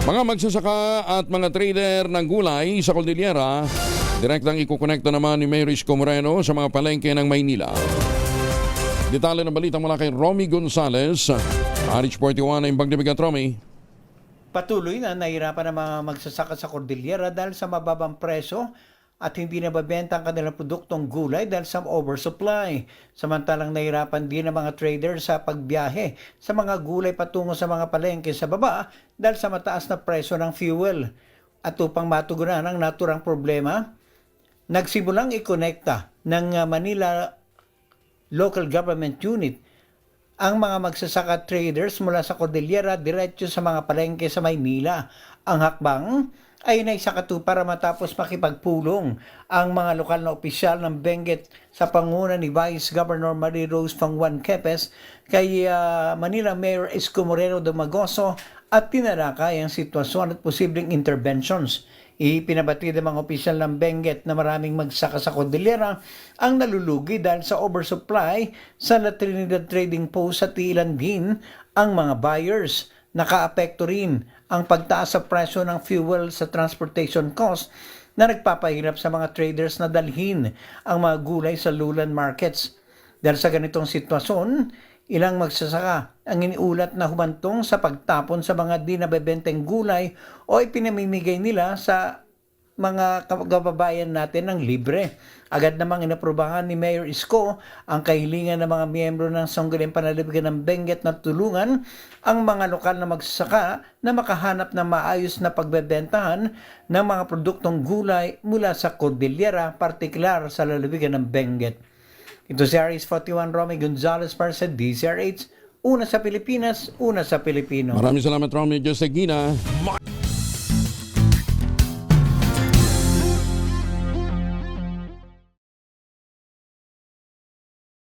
Mga magsasaka at mga trader ng gulay sa Cordillera, direktang ikukonekta naman ni Mayor Isko Moreno sa mga palengke ng Maynila. Detalye ng balita mula kay Romy Gonzales, RH 41 ng Bagdibigat. Romy. Patuloy na nahirapan ang mga magsasaka sa Cordillera dahil sa mababang preso at hindi nababenta ang kanilang produktong gulay dahil sa oversupply. Samantalang nahirapan din ang mga traders sa pagbiyahe sa mga gulay patungo sa mga palengke sa baba dahil sa mataas na presyo ng fuel. At upang matugunan ang naturang problema, nagsimulang ikonekta ng Manila Local Government Unit ang mga magsasaka traders mula sa Cordillera diretso sa mga palengke sa Maynila. Ang hakbang ay naisakatu para matapos makipagpulong ang mga lokal na opisyal ng Benguet sa panguna ni Vice Governor Marie Rose Fangwan Quepes kay Manila Mayor Isko Moreno Dumagoso at tinalakay ang sitwasyon at posibleng interventions. Ipinabati ng mga opisyal ng Benguet na maraming magsaka sa Cordillera ang nalulugi dahil sa oversupply sa La Trinidad Trading Post at ilan din ang mga buyers. Nakaapekto rin ang pagtaas sa presyo ng fuel sa transportation cost na nagpapahirap sa mga traders na dalhin ang mga gulay sa lowland markets. Dahil sa ganitong sitwasyon, ilang magsasaka ang iniulat na humantong sa pagtapon sa mga di nabebenteng gulay o ipinamimigay nila sa mga kababayan natin ng libre. Agad namang inaprubahan ni Mayor Isko ang kahilingan ng mga miyembro ng Sangguniang Panlalawigan ng Benguet na tulungan ang mga lokal na magsasaka na makahanap ng maayos na pagbebentahan ng mga produktong gulay mula sa Cordillera, partikular sa lalawigan ng Benguet. Ito si RH 41 Romy Gonzales para sa DZRH. Una sa Pilipinas, una sa Pilipino. Maraming salamat, Romy. Diyos Gina.